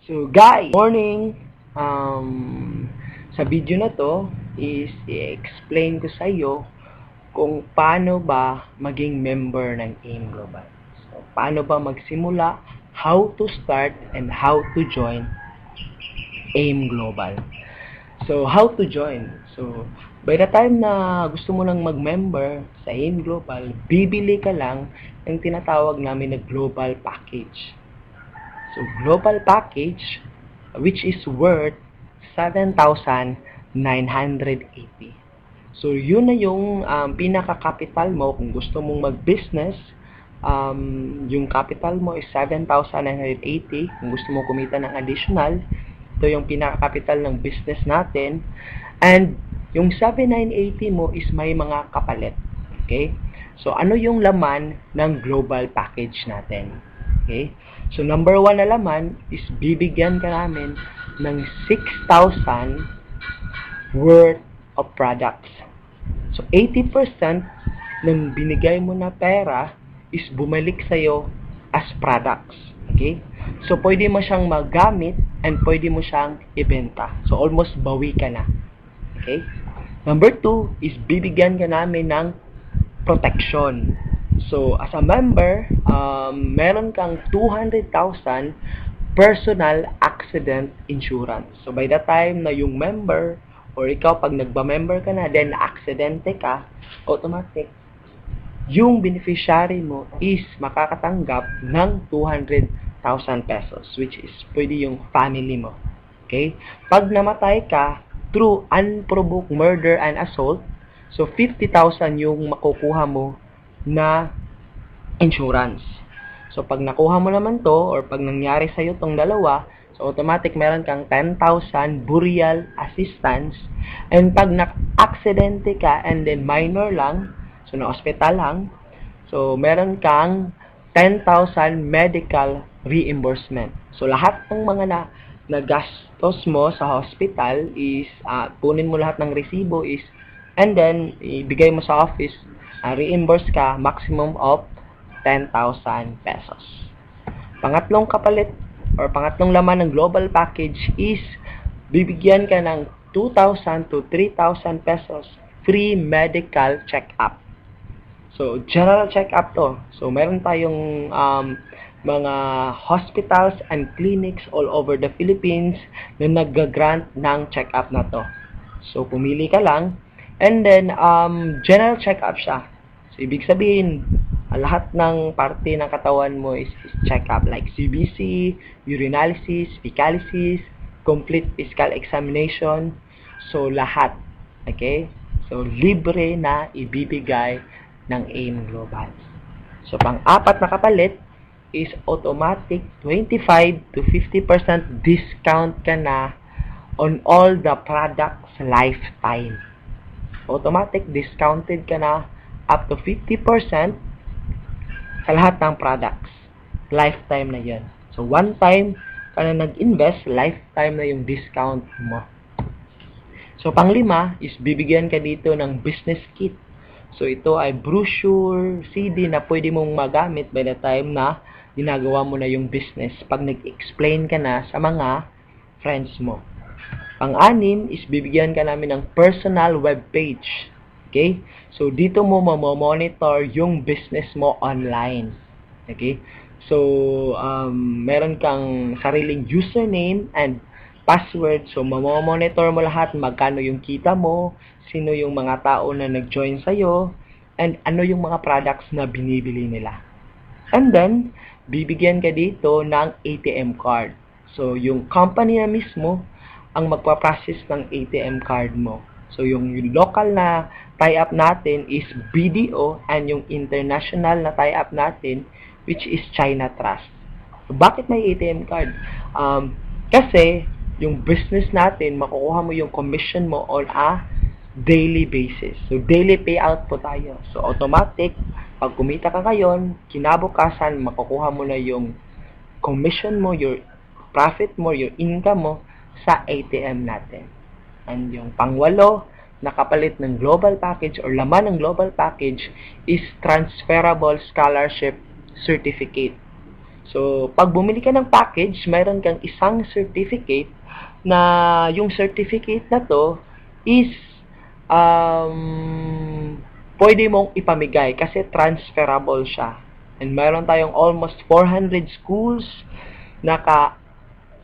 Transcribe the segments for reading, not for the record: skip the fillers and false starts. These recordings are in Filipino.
So guys, morning! Sa video na to is i-explain ko sa iyo kung paano ba maging member ng AIM Global. So, paano ba magsimula, how to start, and how to join AIM Global. So, how to join? So, by the time na gusto mo nang mag-member sa AIM Global, bibili ka lang ng tinatawag namin na Global Package. So, global package, which is worth 7,980. So, yun na yung pinaka-capital mo kung gusto mong mag-business. Yung capital mo is 7,980. Kung gusto mo kumita ng additional, ito yung pinaka-capital ng business natin. And yung 7,980 mo is may mga kapalit. Okay? So, ano yung laman ng global package natin? Okay? So, number 1 na laman is bibigyan ka namin ng 6,000 worth of products. So, 80% ng binigay mo na pera is bumalik sa'yo as products. Okay? So, pwede mo siyang magamit and pwede mo siyang ibenta. So, almost bawi ka na. Okay? Number 2 is bibigyan ka namin ng protection. So, as a member, meron kang 200,000 personal accident insurance. So, by the time na yung member or ikaw pag nagba-member ka na, then aksidente ka, automatic, yung beneficiary mo is makakatanggap ng 200,000 pesos, which is pwede yung family mo. Okay? Pag namatay ka through unprovoked murder and assault, so 50,000 yung makukuha mo na insurance. So, pag nakuha mo naman to, or pag nangyari sa'yo tong dalawa, so automatic meron kang 10,000 burial assistance. And pag na-aksidente ka and then minor lang, so na-hospital lang, so meron kang 10,000 medical reimbursement. So, lahat ng mga nagastos mo sa hospital is, punin mo lahat ng resibo is, and then, ibigay mo sa office, reimburse ka maximum of 10,000 pesos. Pangatlong kapalit or pangatlong laman ng global package is bibigyan ka ng 2,000 to 3,000 pesos free medical check-up. So, general check-up to. So, meron tayong mga hospitals and clinics all over the Philippines na nag-grant ng check-up na to. So, pumili ka lang. And then, general check-up siya. So, ibig sabihin, lahat ng parte ng katawan mo is check-up. Like CBC, urinalysis, fecalysis, complete physical examination. So, lahat. Okay? So, libre na ibibigay ng AIM Global. So, pang-apat na kapalit is automatic 25 to 50% discount ka na on all the products lifetime. Automatic discounted ka na up to 50% sa lahat ng products. Lifetime na yan. So, one time ka na nag-invest, lifetime na yung discount mo. So, pang-5 is bibigyan ka dito ng business kit. So, ito ay brochure, CD na pwede mong magamit by the time na ginagawa mo na yung business pag nag-explain ka na sa mga friends mo. Pang-6 is bibigyan ka namin ng personal web page. Okay? So, dito mo mamonitor yung business mo online. Okay? So, meron kang sariling username and password. So, mamonitor mo lahat magkano yung kita mo, sino yung mga tao na nag-join sa'yo, and ano yung mga products na binibili nila. And then, bibigyan ka dito ng ATM card. So, yung company na mismo ang magpa-process ng ATM card mo. So, yung local na tie-up natin is BDO and yung international na tie-up natin which is China Trust. So, bakit may ATM card? Kasi, yung business natin, makukuha mo yung commission mo on a daily basis. So, daily payout po tayo. So, automatic, pag kumita ka ngayon, kinabukasan, makukuha mo na yung commission mo, your profit mo, your income mo, sa ATM natin. And yung pang-8 na kapalit ng global package or laman ng global package is transferable scholarship certificate. So, pag bumili ka ng package, mayroon kang isang certificate na yung certificate na to is pwede mong ipamigay kasi transferable siya. And mayroon tayong almost 400 schools na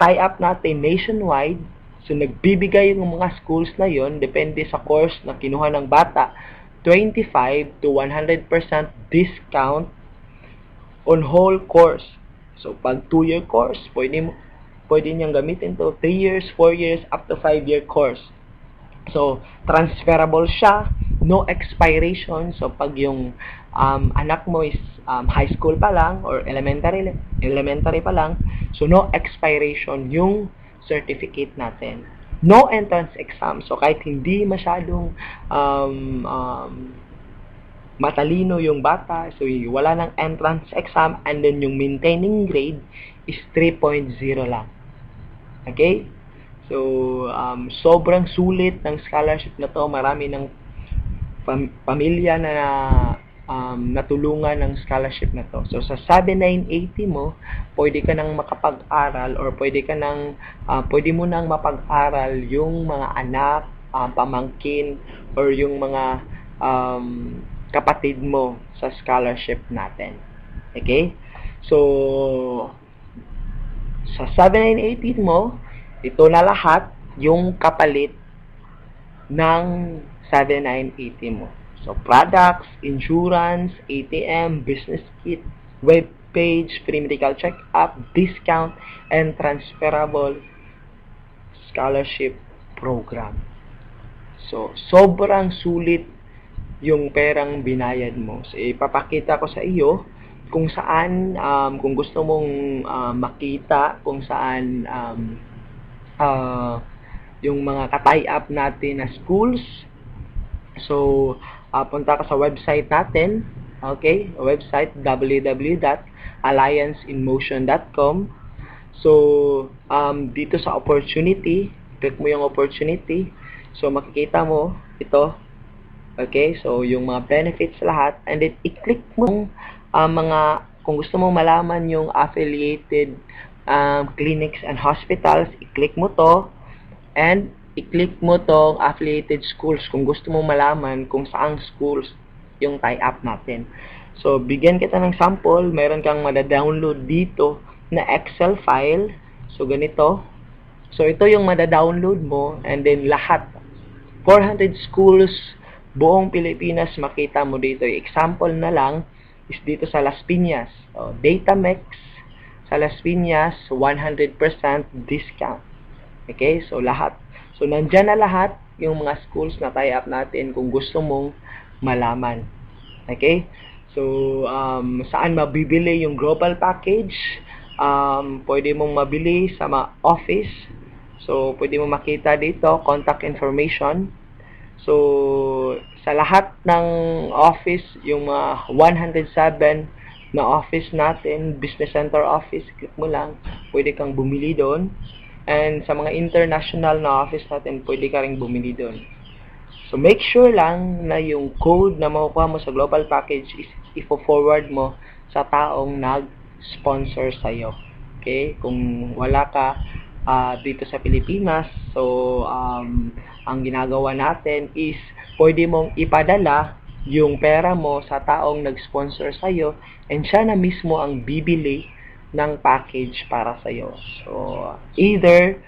tie up natin nationwide. So, nagbibigay yung mga schools na yon depende sa course na kinuha ng bata, 25 to 100% discount on whole course. So, pag 2-year course, pwede niyang gamitin to 3 years, 4 years, up to 5-year course. So, transferable siya, no expiration. So, pag yung anak mo is high school pa lang or elementary pa lang, so no expiration yung certificate natin. No entrance exam. So, kahit hindi masyadong matalino yung bata, so wala ng entrance exam, and then yung maintaining grade is 3.0 lang. Okay? So, sobrang sulit ng scholarship na to. Marami ng pamilya na natulungan ng scholarship na to. So, sa 7980 mo, pwede ka nang makapag-aral or pwede mo nang mapag-aral yung mga anak, pamangkin, or yung mga kapatid mo sa scholarship natin. Okay? So, sa 7980 mo, ito na lahat yung kapalit ng 7980 mo. So, products, insurance, ATM, business kit, web page, free medical check-up, discount, and transferable scholarship program. So, sobrang sulit yung perang binayad mo. So, ipapakita ko sa iyo kung saan, kung gusto mong makita kung saan yung mga ka-tie up natin na schools. So, punta ka sa website natin. Okay? Website www.allianceinmotion.com. So, dito sa opportunity, click mo yung opportunity. So, makikita mo ito. Okay? So, yung mga benefits lahat. And then, i-click mo kung gusto mong malaman yung affiliated clinics and hospitals, i-click mo to, and i-click mo tong affiliated schools kung gusto mong malaman kung saang schools yung tie-up natin. So, bigyan kita ng sample. Meron kang mada-download dito na Excel file. So, ganito. So, ito yung mada-download mo, and then lahat 400 schools buong Pilipinas makita mo dito. Yung example na lang is dito sa Las Piñas. So, Datamex sa Las Piñas, 100% discount. Okay? So, lahat. So, nandyan na lahat yung mga schools na tie-up natin kung gusto mong malaman. Okay? So, saan mabibili yung global package? Pwede mong mabili sa mga office. So, pwede mong makita dito, contact information. So, sa lahat ng office, yung mga 107 na office natin, business center office, click mo lang, pwede kang bumili doon. And sa mga international na office natin, pwede ka rin bumili doon. So, make sure lang na yung code na makukuha mo sa global package is i-forward mo sa taong nag-sponsor sa'yo. Okay? Kung wala ka dito sa Pilipinas, so, ang ginagawa natin is, pwede mong ipadala yung pera mo sa taong nag-sponsor sa'yo, and siya na mismo ang bibili ng package para sa'yo. So, either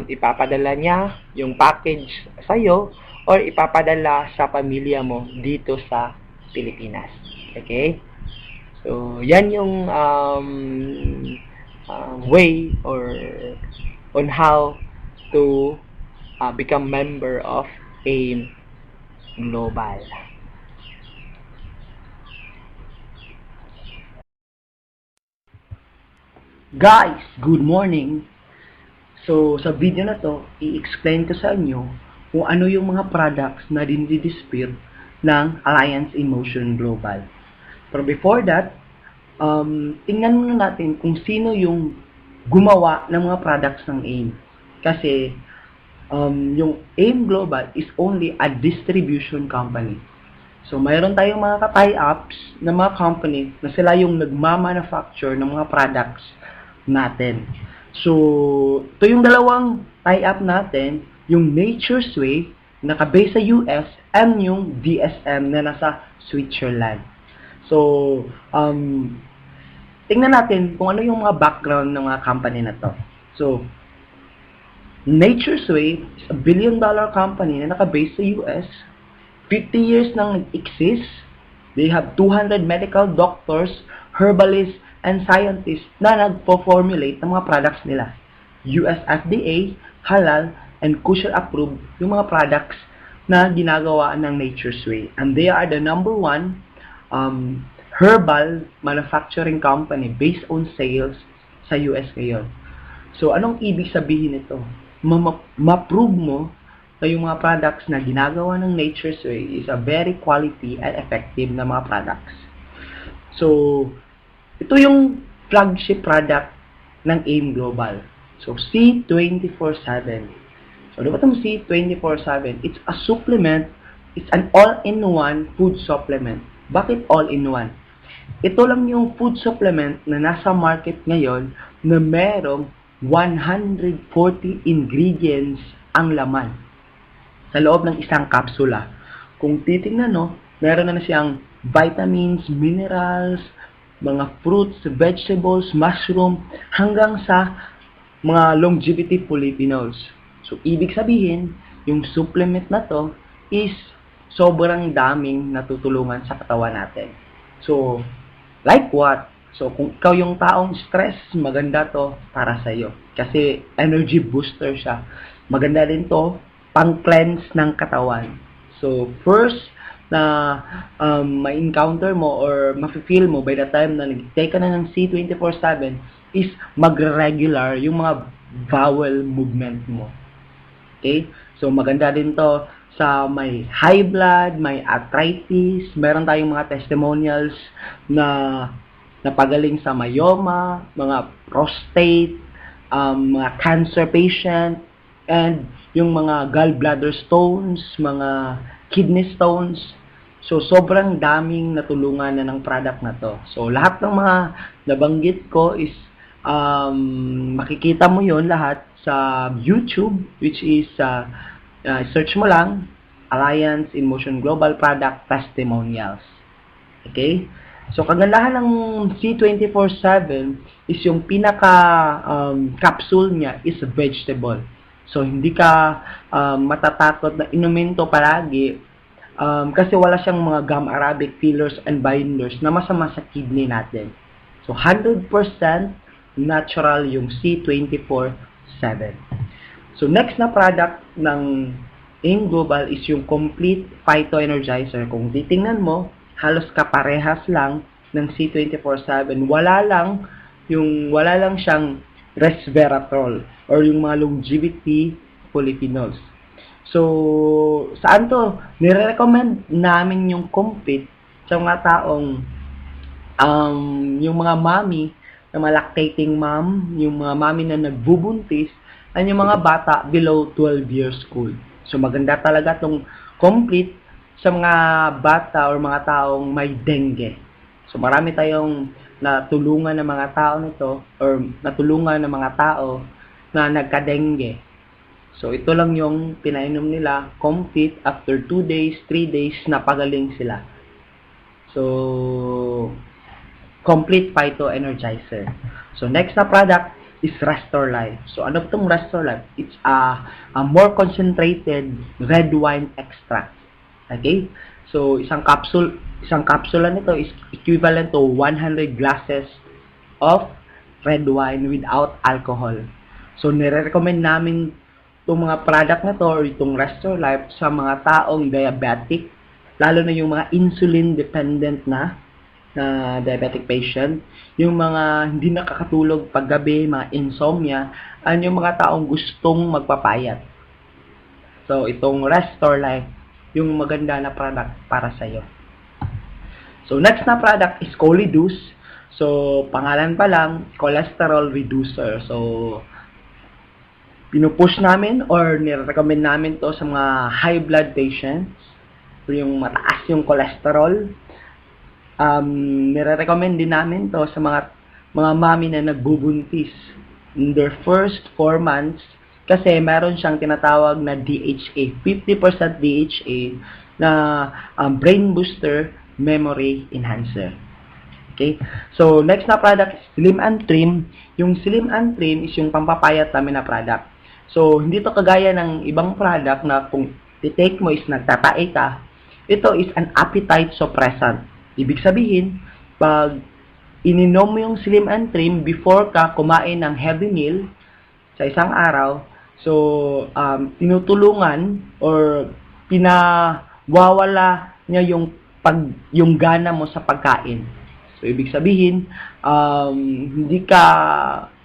ipapadala niya yung package sa'yo or ipapadala sa pamilya mo dito sa Pilipinas. Okay? So, yan yung way or on how to become member of AIM Global. Guys, good morning! So, sa video na to, i-explain ko sa inyo kung ano yung mga products na dinidisplay ng Alliance in Motion Global. Pero before that, tingnan muna natin kung sino yung gumawa ng mga products ng AIM. Kasi, yung AIM Global is only a distribution company. So, mayroon tayong mga ka-tie-ups na mga company na sila yung nagmamanufacture ng mga products natin. So, ito yung dalawang tie-up natin, yung Nature's Way, naka-base sa US, and yung DSM na nasa Switzerland. So, tingnan natin kung ano yung mga background ng mga company na to. So, Nature's Way is a billion-dollar company na naka-base sa US. 50 years nang exist. They have 200 medical doctors, herbalists, and scientists na nagpo-formulate ng mga products nila. US FDA, halal, and kosher approved yung mga products na ginagawa ng Nature's Way. And they are the number one herbal manufacturing company based on sales sa US ngayon. So, anong ibig sabihin nito? Ma-prove mo na yung mga products na ginagawa ng Nature's Way is a very quality and effective na mga products. So, ito yung flagship product ng AIM Global. So, C24/7. So, diba itong C24/7? It's a supplement. It's an all-in-one food supplement. Bakit all-in-one? Ito lang yung food supplement na nasa market ngayon na merong 140 ingredients ang laman sa loob ng isang kapsula. Kung titingnan, no, meron na siyang vitamins, minerals, mga fruits, vegetables, mushroom, hanggang sa mga longevity polyphenols. So, ibig sabihin, yung supplement na to is sobrang daming natutulungan sa katawan natin. So, like what? So, kung ikaw yung taong stress, maganda to para sa'yo. Kasi energy booster siya. Maganda din to pang-cleanse ng katawan. So, first na ma-encounter mo or ma-feel mo by the time na nag-take ka na ng C24/7 is magre-regular yung mga bowel movement mo. Okay? So, maganda din to sa may high blood, may arthritis, meron tayong mga testimonials na napagaling sa myoma, mga prostate, mga cancer patient, and yung mga gallbladder stones, mga kidney stones. So, sobrang daming natulungan na ng product na to. So, lahat ng mga nabanggit ko is makikita mo yon lahat sa YouTube, which is search mo lang Alliance in Motion Global Product Testimonials. Okay? So, kagandahan ng C24/7 is yung pinaka capsule niya is vegetable. So, hindi ka matatakot na inumin to palagi kasi wala siyang mga gum arabic fillers and binders na masama sa kidney natin. So, 100% natural yung C24/7. So, next na product ng AIM Global is yung Complete Phyto Energizer. Kung titingnan mo, halos kaparehas lang ng C24/7. Wala lang siyang resveratrol or yung mga longevity polyphenols. So, saan to? Nire-recommend namin yung Complete sa mga taong yung mga mommy, na mga lactating mom, yung mga mommy na nagbubuntis, at yung mga bata below 12 years old. So, maganda talaga tong Complete sa mga bata or mga taong may dengue. So, marami tayong natulungan ng mga tao nito or natulungan ng mga tao na nagka-dengue. So, ito lang yung pinainom nila, Complete, after 2 days, 3 days, napagaling sila. So, Complete Phyto Energizer. So, next na product is Restore Life. So, ano itong Restore Life? It's a more concentrated red wine extract. Okay? So, isang kapsula nito is equivalent to 100 glasses of red wine without alcohol. So, nire-recommend namin itong mga product na to or itong Restore Life sa mga taong diabetic, lalo na yung mga insulin dependent na diabetic patient, yung mga hindi nakakatulog paggabi, mga insomnia, at yung mga taong gustong magpapayat. So, itong Restore Life, yung maganda na product para sa'yo. So, next na product is Choleduz. So, pangalan pa lang, cholesterol reducer. So, pinupush namin or nire-recommend namin to sa mga high blood patients, So, yung mataas yung cholesterol. Nire-recommend din namin to sa mga mami na nagbubuntis in their first 4 months kasi meron siyang tinatawag na DHA, 50% DHA na brain booster, memory enhancer. Okay? So, next na product is Slim and Trim. Yung Slim and Trim is yung pampapayat namin na product. So, hindi to kagaya ng ibang product na kung titake mo is nagtatae ka. Ito is an appetite suppressant. Ibig sabihin, pag ininom mo yung Slim and Trim before ka kumain ng heavy meal sa isang araw, so, tinutulungan or pinawawala niya yung gana mo sa pagkain. So, ibig sabihin, hindi ka,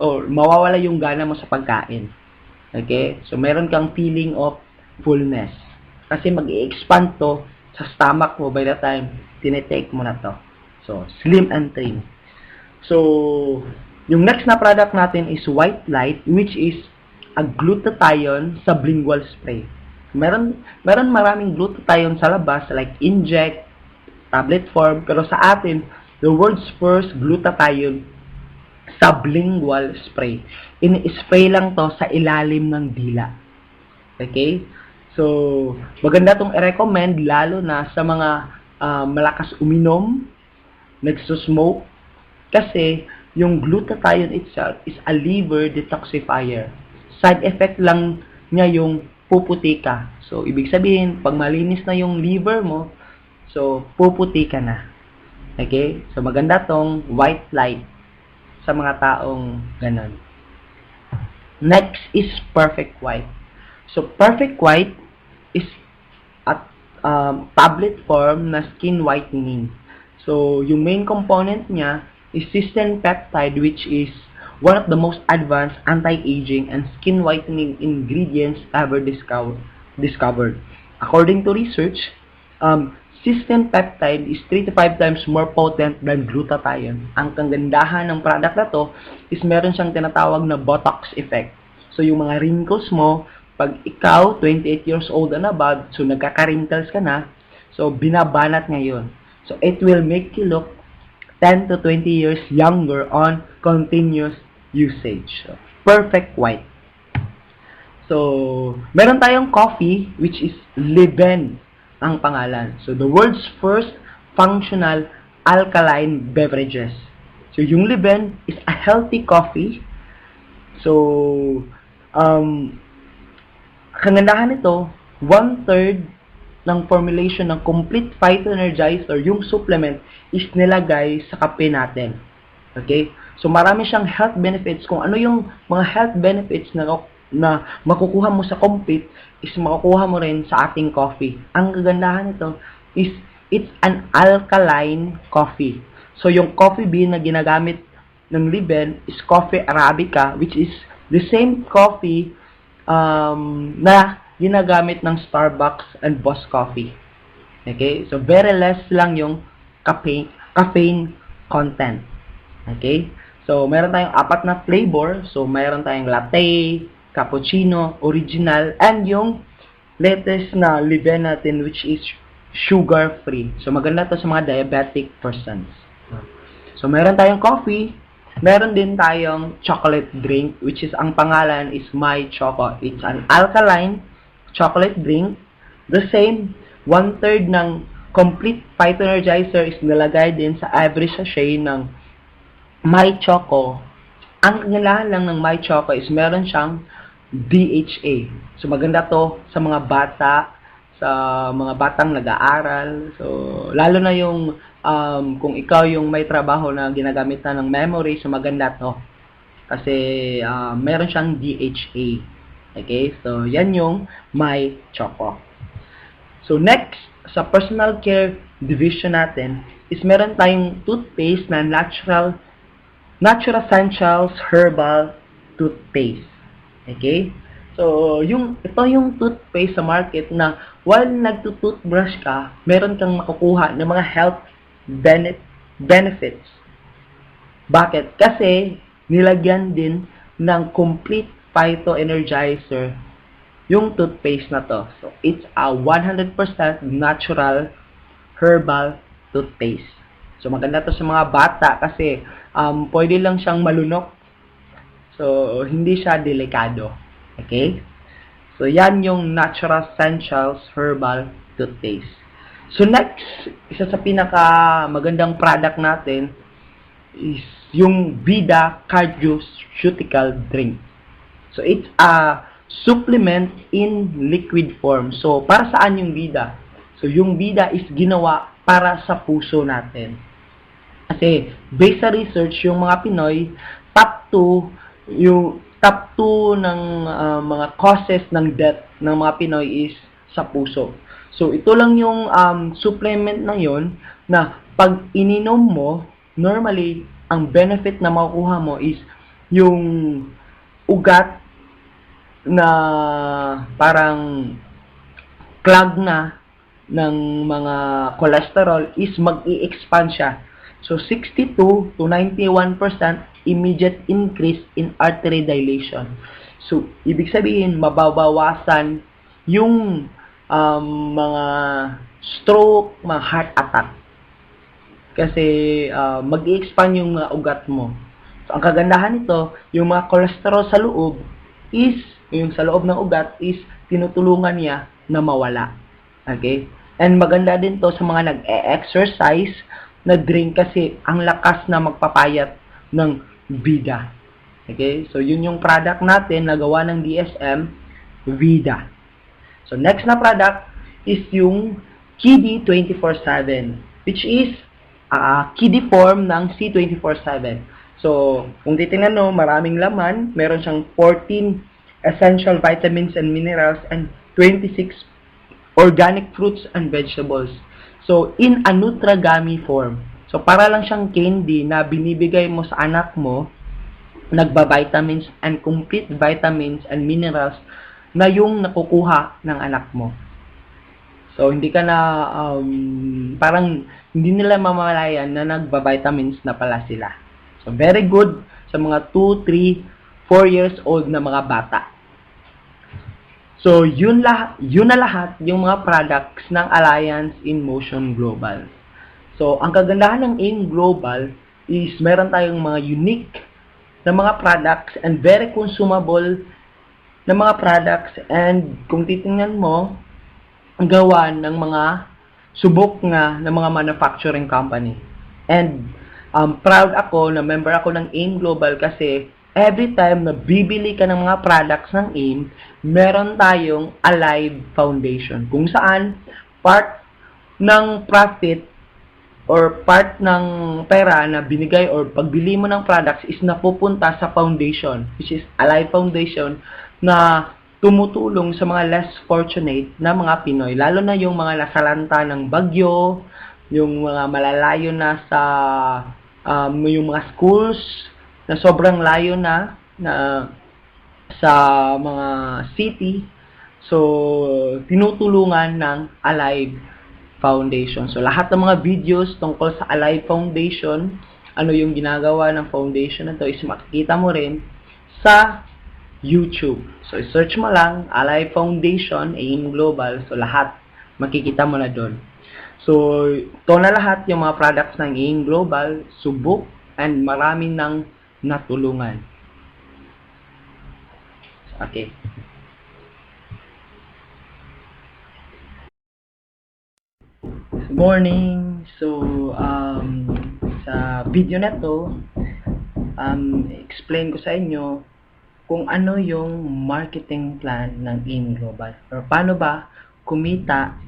or mawawala yung gana mo sa pagkain. Okay? So, meron kang feeling of fullness. Kasi mag-i-expand to sa stomach mo by the time tinitake mo na to. So, Slim and Trim. So, yung next na product natin is White Light, which is a glutathione sublingual spray. Meron maraming glutathione sa labas, like inject, tablet form, pero sa atin, the world's first glutathione sublingual spray. Ini-spray lang to sa ilalim ng dila. Okay? So, maganda tong i-recommend lalo na sa mga malakas uminom, nagsusmoke, kasi yung glutathione itself is a liver detoxifier. Side effect lang niya yung puputi ka. So, ibig sabihin, pag malinis na yung liver mo, so, puputi ka na. Okay? So, maganda tong White Light sa mga taong ganon. Next is Perfect White. So, Perfect White is at tablet form na skin whitening. So, yung main component niya is cysteine peptide, which is one of the most advanced anti-aging and skin whitening ingredients ever discovered. According to research, cysteine peptide is 3 to 5 times more potent than glutathione. Ang kagandahan ng product na to is meron siyang tinatawag na Botox effect. So, yung mga wrinkles mo, pag ikaw, 28 years old and above, so nagkaka-wrinkles ka na, so binabanat ngayon. So, it will make you look 10 to 20 years younger on continuous usage. So, Perfect White. So, meron tayong coffee, which is Liben ang pangalan. So, the world's first functional alkaline beverages. So, yung Liben is a healthy coffee. So, kagandahan nito, 1/3 ng formulation ng complete phytoenergizer, yung supplement, is nilagay sa kape natin. Okay? So, marami siyang health benefits. Kung ano yung mga health benefits na makukuha mo sa complete, is makukuha mo rin sa ating coffee. Ang kagandahan nito is, it's an alkaline coffee. So, yung coffee bean na ginagamit ng Liben is coffee Arabica, which is the same coffee na ginagamit ng Starbucks and Boss Coffee. Okay? So, very less lang yung caffeine content. Okay? So, meron tayong 4 na flavor. So, meron tayong latte, cappuccino, original, and yung latest na Liben natin, which is sugar-free. So, maganda to sa mga diabetic persons. So, meron tayong coffee. Meron din tayong chocolate drink, which is, ang pangalan is My Choco. It's an alkaline chocolate drink. The same, 1/3 ng complete phytoenergizer is nilagay din sa every sachet ng My Choco. Ang kagandahan lang ng My Choco is meron siyang DHA. So, maganda to sa mga bata, sa mga batang nag-aaral. So, lalo na yung kung ikaw yung may trabaho na ginagamit na ng memory, so maganda to. Kasi meron siyang DHA. Okay? So, yan yung My Choco. So, next, sa personal care division natin, is meron tayong toothpaste na Natural Essentials Herbal Toothpaste. Okay? So, ito yung toothpaste sa market na while nagtutoothbrush ka, meron kang makukuha ng mga health benefits. Bakit? Kasi nilagyan din ng complete phytoenergizer yung toothpaste na to. So, it's a 100% natural herbal toothpaste. So, maganda to sa mga bata kasi pwede lang siyang malunok. So, hindi siya delikado. Okay? So, yan yung Natural Essentials Herbal Toothpaste. So, next, isa sa pinaka magandang product natin is yung Vida Cardioceutical Drink. So, it's a supplement in liquid form. So, para saan yung Vida? So, yung Vida is ginawa para sa puso natin. Kasi, based sa research, yung mga Pinoy, top 2 ng mga causes ng death ng mga Pinoy is sa puso. So, ito lang yung supplement na yon na pag ininom mo, normally, ang benefit na makukuha mo is yung ugat na parang clog na ng mga cholesterol is mag-i-expand siya. So, 62 to 91% immediate increase in artery dilation. So, ibig sabihin, mababawasan yung mga stroke, mga heart attack. Kasi mag-i-expand yung mga ugat mo. So, ang kagandahan nito, yung mga cholesterol sa loob is, yung sa loob ng ugat is tinutulungan niya na mawala. Okay? And maganda din to sa mga nag-e-exercise na drink kasi ang lakas na magpapayat ng Vida. Okay? So, yun yung product natin na gawa ng DSM, Vida. So, next na product is yung Kiddy 24/7, which is kiddie form ng C24/7. So, kung titingnan nyo, maraming laman. Meron siyang 14 essential vitamins and minerals and 26 organic fruits and vegetables. So, in a Nutragami form. So, para lang siyang candy na binibigay mo sa anak mo, nagba-vitamins and complete vitamins and minerals na yung nakukuha ng anak mo. So, hindi ka na, parang hindi nila mamalayan na nagba-vitamins na pala sila. So, very good sa mga 2, 3, 4 years old na mga bata. So, yun na lahat yung mga products ng Alliance in Motion Global. So, ang kagandahan ng AIM Global is meron tayong mga unique na mga products and very consumable na mga products, and kung titingnan mo, ang gawa ng mga subok nga ng mga manufacturing company. And proud ako na member ako ng AIM Global kasi every time na bibili ka ng mga products ng AIM, meron tayong Alive Foundation. Kung saan, part ng profit or part ng pera na binigay or pagbili mo ng products is napupunta sa foundation, which is Alive Foundation, na tumutulong sa mga less fortunate na mga Pinoy, lalo na yung mga nasalanta ng bagyo, yung mga malalayo na sa yung mga schools na sobrang layo na sa mga city. So, tinutulungan ng Alive Foundation. So, lahat ng mga videos tungkol sa Alive Foundation, ano yung ginagawa ng foundation na to, is makikita mo rin sa YouTube. So, search mo lang, Alive Foundation, AIM Global. So, lahat, makikita mo na doon. So, ito na lahat yung mga products ng AIM Global, subok, and marami nang natulungan. Okay. Good morning. So, sa video na to, explain ko sa inyo kung ano yung marketing plan ng AIM Global or paano ba kumita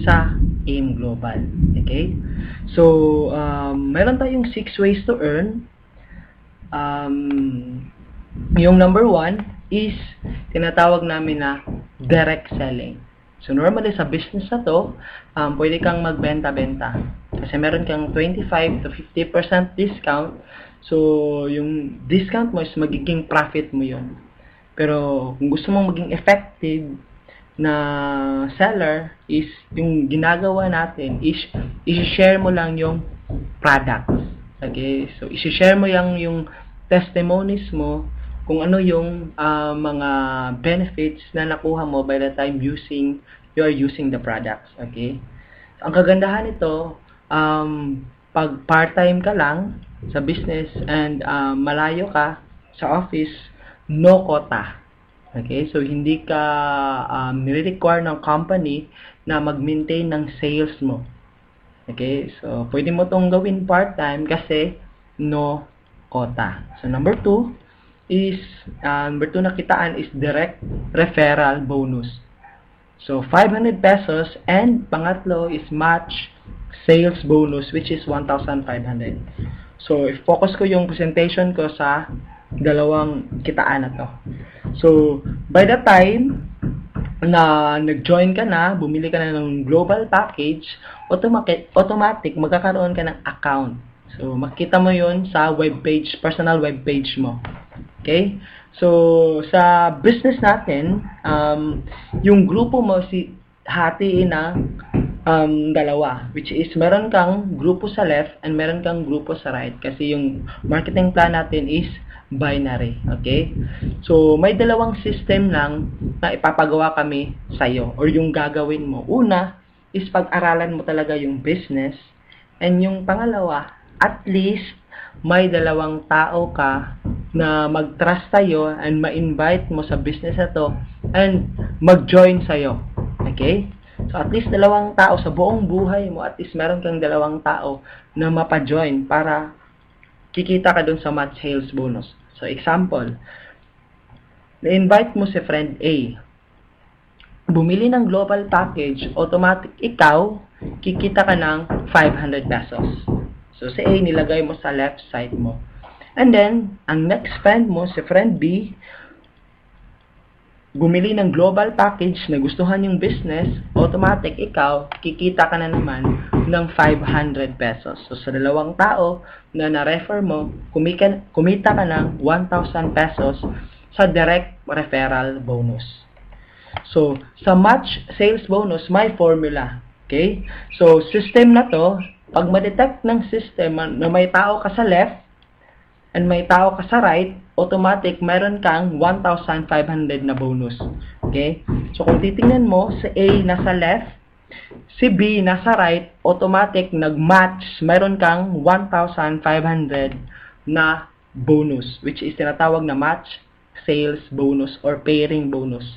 sa AIM Global. Okay? So, meron tayong 6 ways to earn. Yung number 1 is tinatawag namin na direct selling. So, normally sa business na to, pwede kang magbenta-benta. Kasi meron kang 25 to 50% discount. So, yung discount mo is magiging profit mo yun. Pero, kung gusto mong maging effective na seller, is yung ginagawa natin is i-share mo lang yung products. Okay? So, i-share mo yung testimonies mo kung ano yung mga benefits na nakuha mo by the time you are using the products. Okay? Ang kagandahan nito, pag part-time ka lang sa business and malayo ka sa office, no quota. Okay? So, hindi ka nire-require ng company na mag-maintain ng sales mo. Okay? So, pwede mo tong gawin part-time kasi no quota. So, number two na kitaan is direct referral bonus. So, 500 pesos, and pangatlo is match sales bonus, which is 1,500. So, i-focus ko yung presentation ko sa dalawang kitaan na to. So, by the time na nag-join ka na, bumili ka na ng global package, automatic magkakaroon ka ng account. So, makita mo yun sa webpage, personal webpage mo. Okay? So, sa business natin, yung grupo mo hatiin ng dalawa, which is meron kang grupo sa left and meron kang grupo sa right, kasi yung marketing plan natin is binary. Okay? So, may dalawang system lang na ipapagawa kami sa'yo or yung gagawin mo. Una is pag-aralan mo talaga yung business, and yung pangalawa, at least may dalawang tao ka na mag-trust sa'yo and ma-invite mo sa business na to and mag-join sa'yo. Okay? So, at least dalawang tao sa buong buhay mo, at least meron kang dalawang tao na mapa-join para kikita ka dun sa match sales bonus. So, example, na-invite mo si friend A. Bumili ng global package, automatic ikaw, kikita ka ng 500 pesos. So, si A, nilagay mo sa left side mo. And then, ang next friend mo, si friend B, bumili ng global package na gustuhan yung business, automatic ikaw, kikita ka na naman ng 500 pesos. So, sa dalawang tao na na-refer mo, kumita ka ng 1,000 pesos sa direct referral bonus. So, sa match sales bonus, may formula. Okay? So, system na to, pag ma-detect ng system na may tao ka sa left, and may tao ka sa right, automatic meron kang 1,500 na bonus. Okay? So, kung titingnan mo, si A nasa left, si B nasa right, automatic nag-match, meron kang 1,500 na bonus, which is tinatawag na match sales bonus or pairing bonus.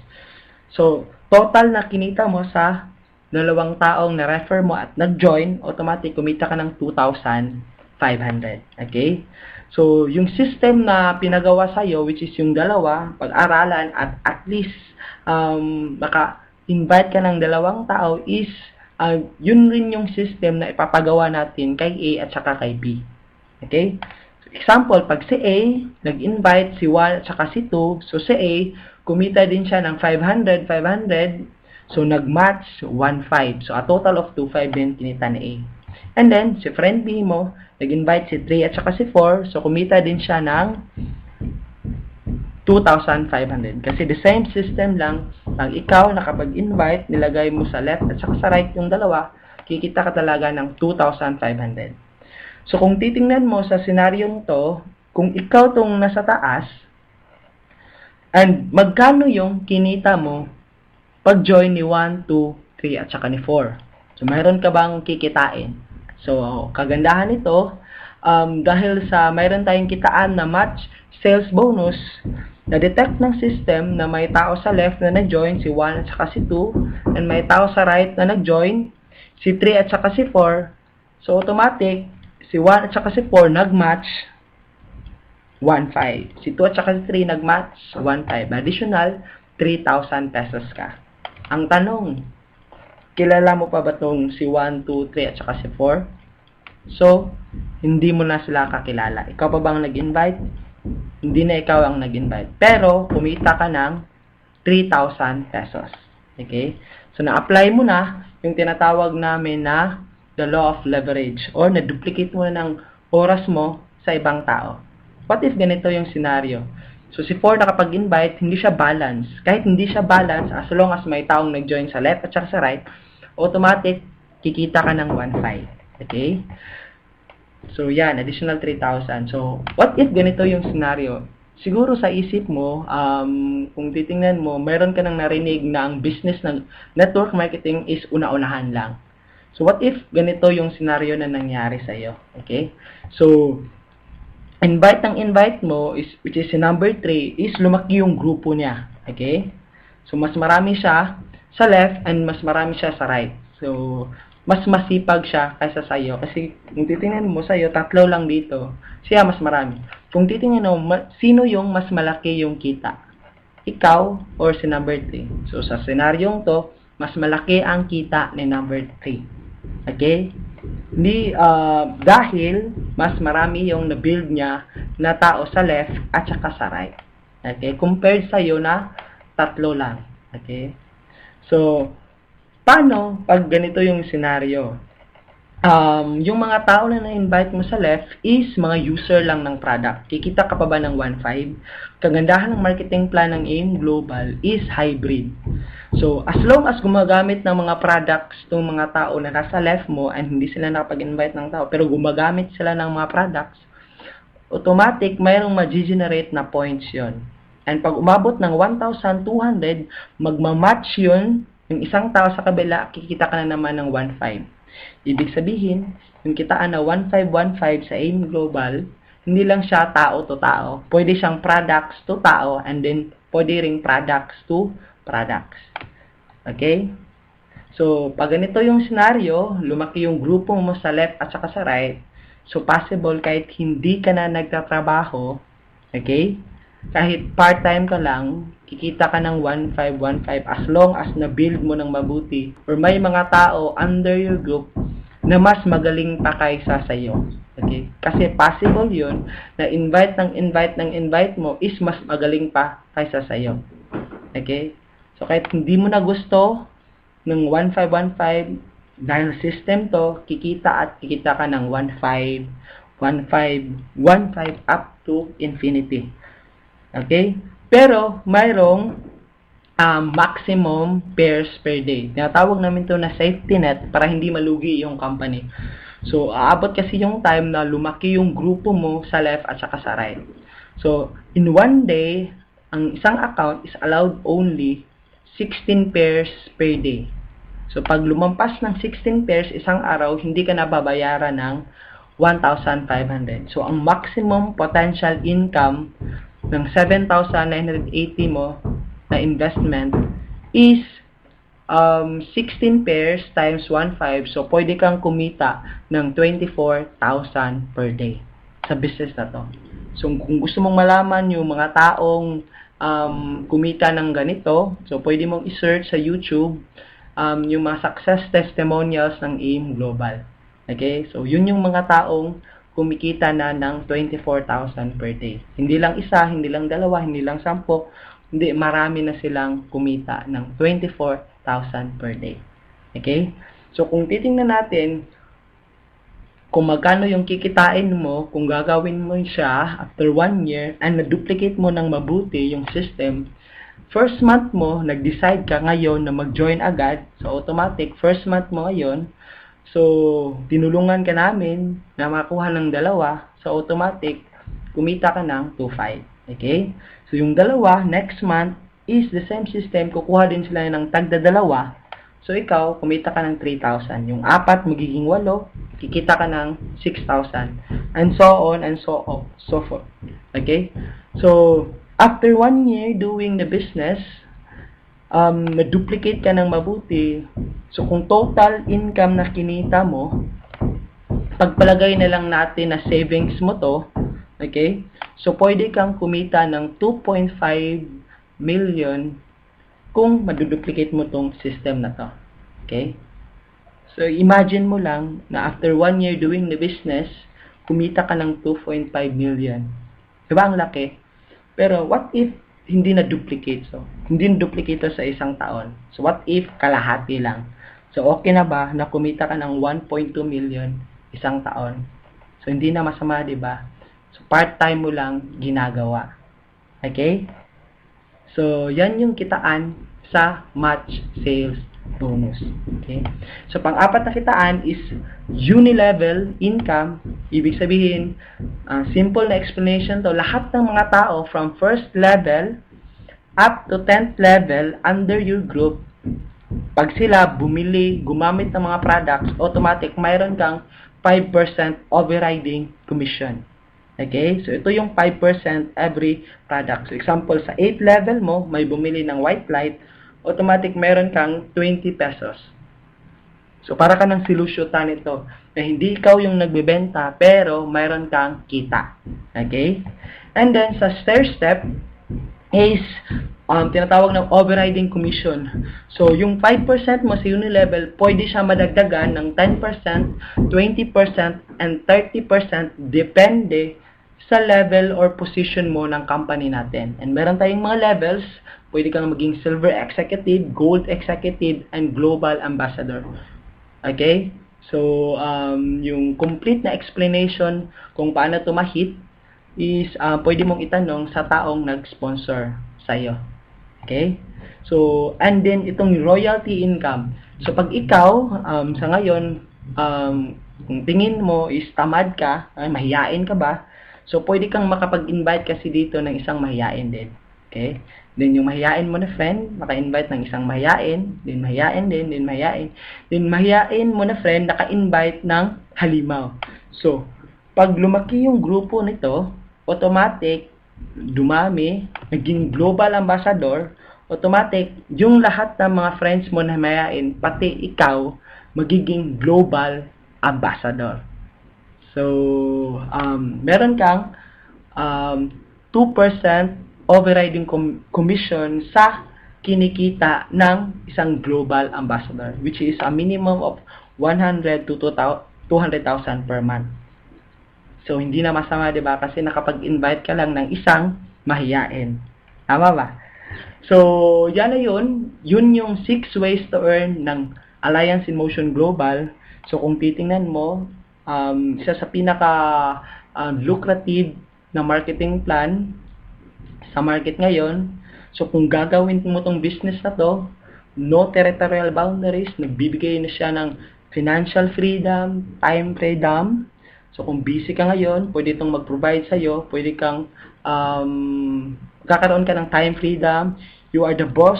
So, total na kinita mo sa dalawang taong na-refer mo at nag-join, automatic kumita ka ng 2,500. Okay? So, yung system na pinagawa sa'yo, which is yung dalawa, pag-aralan at least maka-invite ka ng dalawang tao is yun rin yung system na ipapagawa natin kay A at saka kay B. Okay? So, example, pag si A, nag-invite si 1 at saka si 2, so si A, kumita din siya ng 500, so nag-match 1,500. So, a total of 2,500 din kinita ni A. And then, si friend B mo, nag-invite si 3 at saka si 4, so kumita din siya ng 2,500. Kasi the same system lang, pag ikaw nakapag-invite, nilagay mo sa left at saka sa right yung dalawa, kikita ka talaga ng 2,500. So, kung titingnan mo sa senaryong to, kung ikaw tong nasa taas, and magkano yung kinita mo pag-join ni 1, 2, 3 at saka ni 4? So, mayroon ka bang kikitain? So, kagandahan nito, dahil sa mayroon tayong kitaan na match sales bonus, na-detect ng system na may tao sa left na nag-join, si 1 at saka si 2, and may tao sa right na nag-join, si 3 at saka si 4. So, automatic, si 1 at saka si 4 nag-match 1,500. Si 2 at saka si 3 nag-match 1,500. Additional, 3,000 pesos ka. Ang tanong, kilala mo pa ba itong si 1, 2, 3 at saka si 4? So, hindi mo na sila kakilala. Ikaw pa bang nag-invite? Hindi na ikaw ang nag-invite. Pero, kumita ka ng 3,000 pesos. Okay? So, na-apply mo na yung tinatawag namin na the law of leverage or na-duplicate mo na ng oras mo sa ibang tao. What if ganito yung scenario? So, si 4 nakapag-invite, hindi siya balance. Kahit hindi siya balance, as long as may taong nag-join sa left at saka sa right, automatic, kikita ka ng 1,500. Okay? So, yan, additional 3,000. So, what if ganito yung scenario? siguro sa isip mo, kung titingnan mo, meron ka nang narinig na ang business ng network marketing is una-unahan lang. So, what if ganito yung scenario na nangyari sa'yo? Okay? So, invite mo, which is si number 3, is lumaki yung grupo niya. Okay? So, mas marami siya sa left and mas marami siya sa right. So, mas masipag siya kaysa sa'yo. Kasi, kung titingnan mo sa'yo, 3 lang dito. Siya mas marami. Kung titingnan mo, sino yung mas malaki yung kita? Ikaw or si number 3? So, sa senaryong to, mas malaki ang kita ni number 3. Okay? Hindi, dahil mas marami yung na-build niya na tao sa left at saka sa right. Okay? Compared sa'yo na 3 lang. Okay? So, paano pag ganito yung scenario? Yung mga tao na na-invite mo sa left is mga user lang ng product. Kikita ka pa ba ng 1.5? Kagandahan ng marketing plan ng AIM Global is hybrid. So, as long as gumagamit ng mga products ng mga tao na nasa left mo and hindi sila nakapag-invite ng tao, pero gumagamit sila ng mga products, automatic, mayroong ma-generate na points yon. And pag umabot ng 1,200, magmamatch yun, yung isang tao sa kabila, kikita ka na naman ng 1.5. Ibig sabihin, yung kitaan na 1.515 sa AIM Global, hindi lang siya tao to tao. Pwede siyang products to tao and then pwede ring products to products. Okay? So, pag ganito yung scenario, lumaki yung grupo mo sa left at saka sa right, so possible kahit hindi ka na nagtatrabaho, okay? Kahit part-time ka lang, kikita ka ng 1.515 as long as na-build mo ng mabuti or may mga tao under your group na mas magaling pa kaysa sa iyo. Okay? Kasi possible yun na invite mo is mas magaling pa kaysa sa iyo. Okay? So, kahit hindi mo na gusto ng 1.515 dahil system to, kikita ka ng 1.5, 1.5, 1.5 up to infinity. Okay? Pero, mayroong maximum pairs per day. Tinatawag namin to na safety net para hindi malugi yung company. So, aabot kasi yung time na lumaki yung grupo mo sa left at saka sa right. So, in one day, ang isang account is allowed only 16 pairs per day. So, pag lumampas ng 16 pairs isang araw, hindi ka nababayaran ng 1,500. So, ang maximum potential income ng 7,980 mo na investment is 16 pairs times 1.5. So, pwede kang kumita ng 24,000 per day sa business na to. So, kung gusto mong malaman yung mga taong kumita ng ganito, so pwede mong i-search sa YouTube yung mga success testimonials ng AIM Global. Okay? So, yun yung mga taong kumikita na ng 24,000 per day. Hindi lang isa, hindi lang dalawa, hindi lang 10, hindi, marami na silang kumita ng 24,000 per day. Okay? So, kung titingnan natin kung magkano yung kikitain mo, kung gagawin mo siya after 1 year and na-duplicate mo ng mabuti yung system, first month mo, nag-decide ka ngayon na mag-join agad, so automatic, first month mo ngayon, so tinulungan ka namin na makuha ng 2, so automatic, kumita ka ng 2.5. Okay? So yung 2, next month, is the same system, kukuha din sila ng tagda 2, so ikaw, kumita ka ng 3,000. Yung 4, magiging 8, kikita ka ng 6,000. And so on and so forth. Okay? So, after 1 year doing the business, na-duplicate ka ng mabuti. So, kung total income na kinita mo, pagpalagay na lang natin na savings mo to, okay? So, pwede kang kumita ng 2.5 million kung maduduplicate mo tong system na to. Okay? So, imagine mo lang na after 1 year doing the business, kumita ka ng 2.5 million. Diba ang laki? Pero, what if hindi na-duplicate? So, hindi na-duplicate sa isang taon. So, what if kalahati lang? So, okay na ba na kumita ka ng 1.2 million isang taon? So, hindi na masama, diba? So, part-time mo lang ginagawa. Okay? So, yan yung kitaan sa match sales bonus. Okay? So, pang-apat na kitaan is uni-level income. Ibig sabihin, simple na explanation to, lahat ng mga tao from first level up to 10th level under your group, pag sila bumili, gumamit ng mga products, automatic mayroon kang 5% overriding commission. Okay? So, ito yung 5% every product. So, example, sa 8th level mo, may bumili ng white light, automatic meron kang 20 pesos. So, para ka ng silusyutan ito na hindi ikaw yung nagbebenta, pero mayroon kang kita. Okay? And then, sa stair step is tinatawag ng overriding commission. So, yung 5% mo sa uni-level, pwede siya madagdagan ng 10%, 20%, and 30% depende sa level or position mo ng company natin. And meron tayong mga levels. Pwede kang maging silver executive, gold executive, and global ambassador. Okay? So, yung complete na explanation kung paano ito ma-hit is pwede mong itanong sa taong nag-sponsor sa'yo. Okay? So, and then itong royalty income. So, pag ikaw, sa ngayon, kung tingin mo is tamad ka, mahiyain ka ba, so pwede kang makapag-invite kasi dito ng isang mahiyain din. Okay? Then, yung mahiyain mo na friend, maka-invite ng isang mahiyain, then mahiyain din, then mahiyain. Then, mahiyain mo na friend, naka-invite ng halimaw. So, pag lumaki yung grupo nito, automatic, dumami, naging global ambassador, automatic, yung lahat ng mga friends mo na mahiyain, pati ikaw, magiging global ambassador. So, meron kang 2% overriding commission sa kinikita ng isang global ambassador, which is a minimum of 100 to 200,000 per month. So, hindi na masama, diba? Kasi nakapag-invite ka lang ng isang mahiyain. Tama ba? So, yan na yun. Yun yung 6 ways to earn ng Alliance in Motion Global. So, kung titingnan mo, isa sa pinaka lucrative na marketing plan sa market ngayon. So, kung gagawin mo tong business na to, no territorial boundaries, nagbibigay na siya ng financial freedom, time freedom. So, kung busy ka ngayon, pwede itong mag-provide sa'yo, pwede kang kakaroon ka ng time freedom, you are the boss,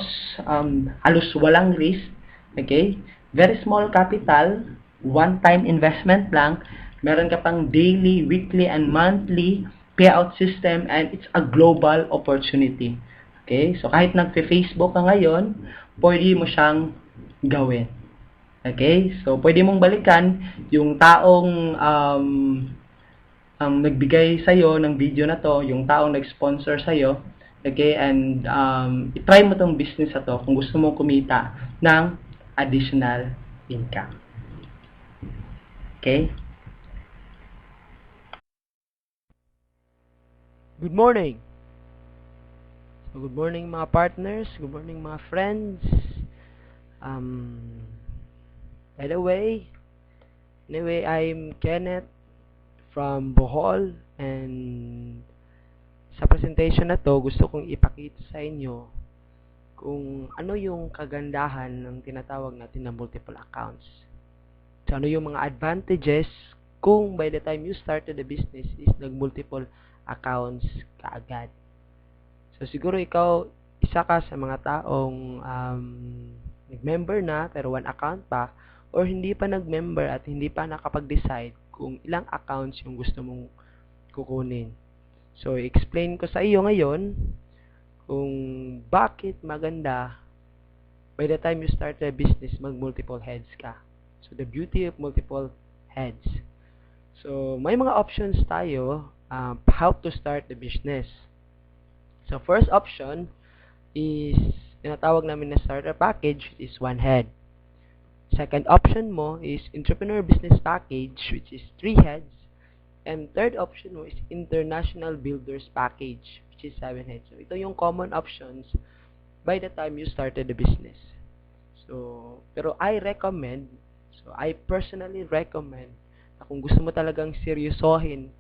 halos walang risk, okay? Very small capital, one-time investment lang, meron ka pang daily, weekly, and monthly payout system, and it's a global opportunity. Okay? So, kahit nagpe-Facebook ka ngayon, pwede mo siyang gawin. Okay? So, pwede mong balikan yung taong nagbigay sa'yo ng video na to, yung taong nag-sponsor sa'yo, okay? And, itry mo tong business na to kung gusto mong kumita ng additional income. Okay? Good morning! So, good morning mga partners, good morning mga friends. By the way, anyway, I'm Kenneth from Bohol, and sa presentation na to, gusto kong ipakita sa inyo kung ano yung kagandahan ng tinatawag natin na multiple accounts. So, ano yung mga advantages kung by the time you started the business is nag-multiple accounts kaagad. So, siguro ikaw, isa ka sa mga taong nag-member na pero one account pa, or hindi pa nag-member at hindi pa nakapag-decide kung ilang accounts yung gusto mong kukunin. So, explain ko sa iyo ngayon kung bakit maganda by the time you start a business, mag-multiple heads ka. So, the beauty of multiple heads. So, may mga options tayo how to start the business. So, first option is tinatawag namin na starter package, which is one head. Second option mo is entrepreneur business package, which is 3 heads. And third option mo is international builders package, which is 7 heads. So, ito yung common options by the time you started the business. So, pero I personally recommend na kung gusto mo talagang seryosohin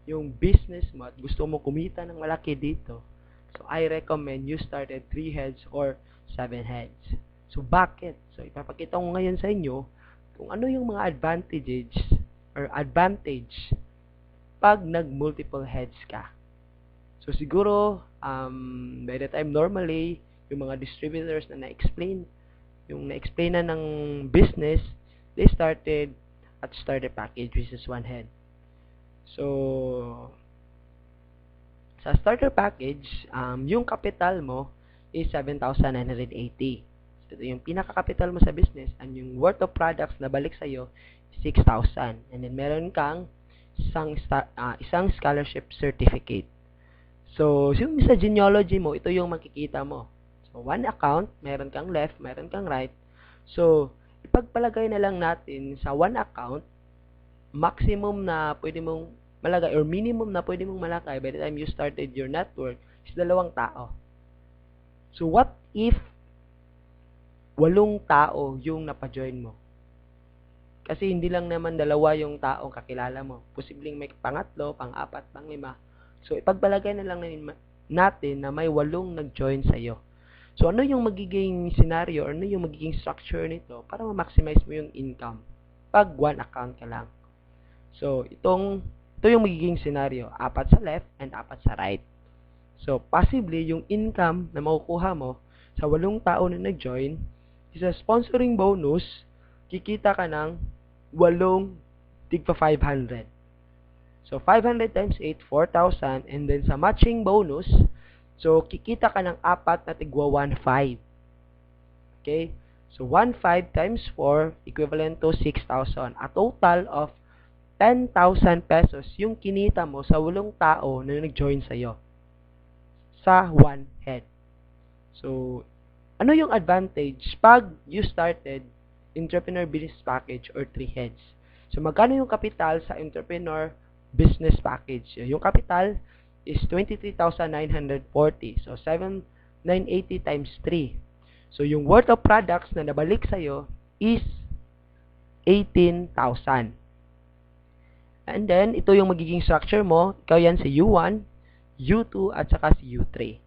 yung business mo at gusto mo kumita ng malaki dito, so I recommend you start at 3 heads or 7 heads. So, bakit? So, ipapakita ko ngayon sa inyo kung ano yung mga advantage pag nag-multiple heads ka. So, siguro, by the time normally, yung mga distributors na na-explain na ng business, they started at starter package, which is one head. So, sa starter package, yung capital mo is 7,980. So, ito yung pinaka-capital mo sa business, and yung worth of products na balik sa'yo, 6,000. And then, meron kang isang scholarship certificate. So, yung sa genealogy mo, ito yung makikita mo. So, one account, meron kang left, meron kang right. So, ipagpalagay na lang natin sa one account, maximum na pwede mong malagay or minimum na pwede mong malagay by the time you started your network is 2 tao. So, what if 8 tao yung napajoin mo? Kasi hindi lang naman 2 yung taong kakilala mo. Posibleng may pangatlo, pang-apat, pang-5. So, ipagpalagay na lang natin na may 8 nag-join sa'yo. So, ano yung magiging scenario or ano yung magiging structure nito para ma-maximize mo yung income pag one account ka lang? So, ito yung magiging scenario. 4 sa left and 4 sa right. So, possibly, yung income na makukuha mo sa 8 tao na nag-join is a sponsoring bonus, kikita ka ng 8 tigpa 500. So, 500 times 8, 4,000. And then, sa matching bonus, so, kikita ka ng 4 na tigwa 1,500. Okay? So, 1,500 times 4 equivalent to 6,000. A total of 10,000 pesos yung kinita mo sa 8 tao na nag-join sa'yo sa one head. So, ano yung advantage pag you started entrepreneur business package or 3 heads? So, magkano yung kapital sa entrepreneur business package? Yung kapital is 23,940. So, 7,980 times 3. So, yung worth of products na nabalik sa'yo is 18,000. And then, ito yung magiging structure mo. Ikaw yan si U1, U2, at saka si U3.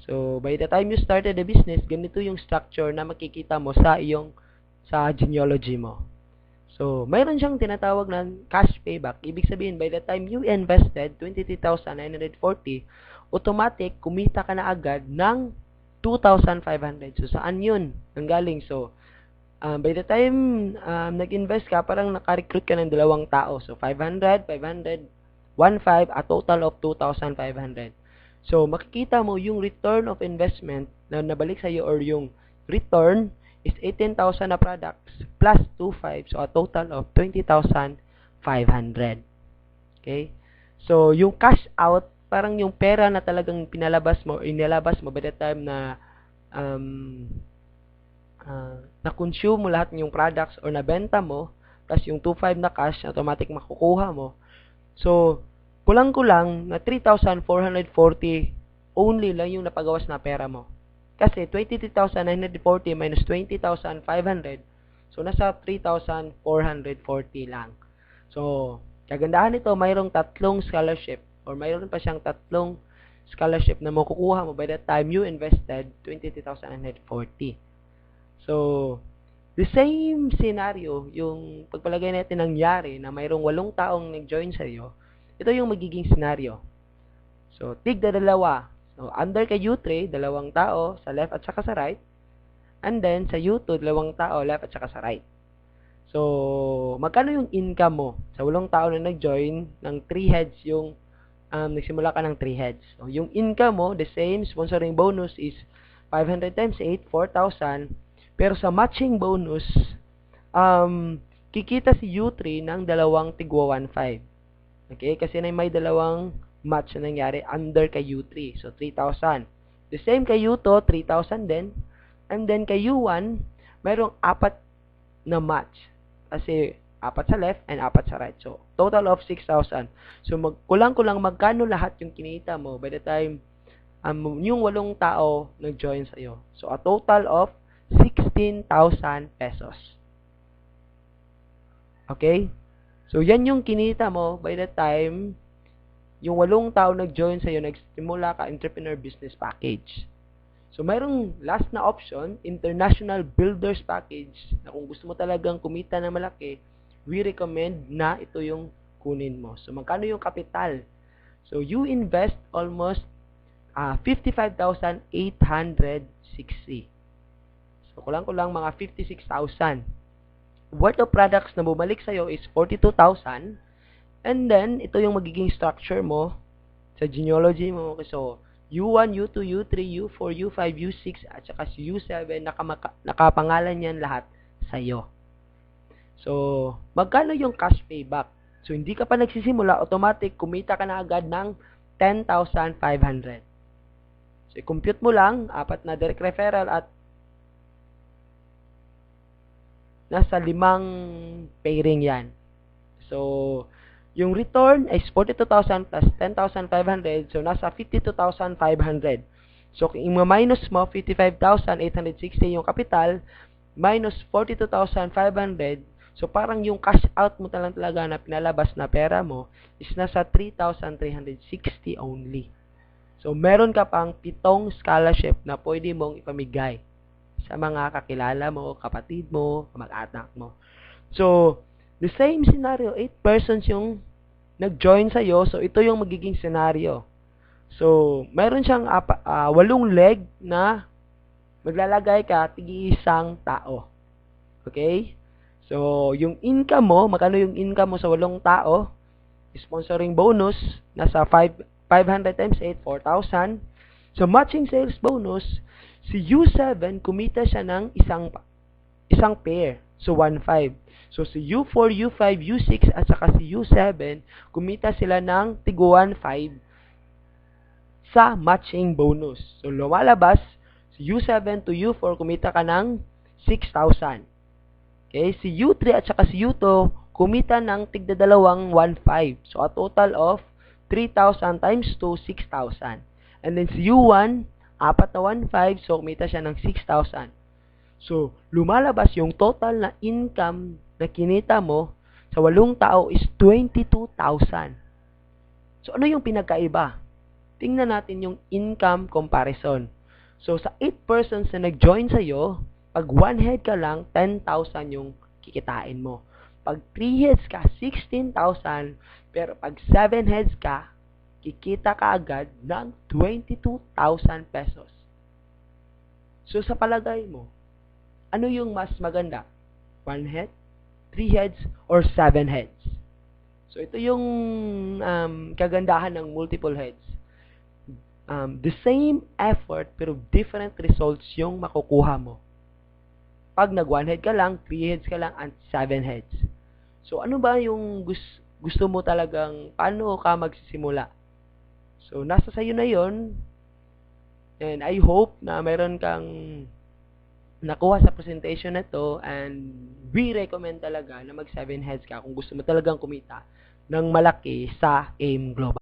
So, by the time you started the business, ganito yung structure na makikita mo sa genealogy mo. So, mayroon siyang tinatawag na cash payback. Ibig sabihin, by the time you invested 23,940, automatic, kumita ka na agad ng 2,500. So, saan yun nanggaling? So, by the time nag-invest ka, parang naka-recruit ka ng 2 tao. So, 500, 500, 1,500, a total of 2,500. So, makikita mo yung return of investment na nabalik sa'yo or yung return is 18,000 na products plus 2,500. So, a total of 20,500. Okay? So, yung cash out, parang yung pera na talagang inilabas mo by the time na na-consume mo lahat ng yung products or nabenta mo, plus yung 2,500 na cash, automatic makukuha mo. So, kulang-kulang na 3,440 only lang yung napagawas na pera mo. Kasi 23,940 minus 20,500, so nasa 3,440 lang. So, kagandahan nito, mayroong 3 scholarship or mayroon pa siyang 3 scholarship na makukuha mo by the time you invested 23,940. So, the same scenario, yung pagpalagay natin nangyari na mayroong 8 taong nag-join sa iyo, ito yung magiging scenario. So, tigda 2. So, under kay U3, 2 tao sa left at saka sa right. And then, sa U2, 2 tao left at saka sa right. So, magkano yung income mo? Sa 8 tao na nag-join ng 3 heads yung nagsimula ka ng 3 heads. So, yung income mo, the same, sponsoring bonus is 500 times 8, 4,000. Pero sa matching bonus, kikita si U3 ng 2 tigwa 1,500. Okay? Kasi may 2 match na nangyari under kay U3. So, 3,000. The same kay U2, 3,000 din. And then kay U1, mayroong 4 na match. Kasi 4 sa left and 4 sa right. So, total of 6,000. So, kulang-kulang magkano lahat yung kinita mo by the time yung 8 tao nag-join sa'yo. So, a total of 16,000 pesos. Okay? So, yan yung kinita mo by the time yung 8 tao nag-join sa'yo, nagsimula ka entrepreneur business package. So, mayroong last na option, International Builders Package, na kung gusto mo talagang kumita ng malaki, we recommend na ito yung kunin mo. So, magkano yung kapital? So, you invest almost 55,860. So, kulang-kulang mga 56,000. Worth of products na bumalik sa'yo is 42,000. And then, ito yung magiging structure mo sa genealogy mo. So, U1, U2, U3, U4, U5, U6, at saka si U7, nakapangalan yan lahat sa'yo. So, magkano yung cash payback? So, hindi ka pa nagsisimula, automatic, kumita ka na agad ng 10,500. So, i-compute mo lang, 4 na direct referral at nasa 5 pairing yan. So, yung return is 42,000 plus 10,500. So, nasa 52,500. So, kung i-minus mo, 55,860 yung kapital, minus 42,500. So, parang yung cash out mo talaga na pinalabas na pera mo is nasa 3,360 only. So, meron ka pang 7 scholarship na pwede mong ipamigay sa mga kakilala mo, kapatid mo, mag-anak mo. So, the same scenario, 8 persons yung nag-join sa'yo. So, ito yung magiging scenario. So, meron siyang 8 leg na maglalagay ka tigi-isang tao. Okay? So, yung income mo, magkano yung income mo sa 8 tao? Sponsoring bonus, nasa 500 times 8, 4,000. So, matching sales bonus, si U7, kumita siya ng isang pair. So, 1,500. So, si U4, U5, U6, at saka si U7, kumita sila ng tigo 1,500 sa matching bonus. So, lumalabas, si U7 to U4, kumita ka ng 6,000. Okay? Si U3 at saka si U2, kumita ng tigdadalawang 1,500. So, a total of 3,000 times 2, 6,000. And then si U1, 4 na 1,500, so kumita siya ng 6,000. So, lumalabas yung total na income na kinita mo sa 8 tao is 22,000. So, ano yung pinagkaiba? Tingnan natin yung income comparison. So, sa 8 persons na nag-join sa'yo, pag 1 head ka lang, 10,000 yung kikitain mo. Pag 3 heads ka, 16,000. Pero pag 7 heads ka, kikita ka agad ng 22,000 pesos. So, sa palagay mo, ano yung mas maganda? 1 head, 3 heads, or 7 heads? So, ito yung kagandahan ng multiple heads. The same effort pero different results yung makukuha mo. Pag nag 1 head ka lang, 3 heads ka lang, and 7 heads. So, ano ba yung gusto mo talagang, paano ka magsisimula? So, nasa sayo na yon. And I hope na meron kang nakuha sa presentation na to, and we recommend talaga na mag 7 heads ka kung gusto mo talagang kumita ng malaki sa AIM Global.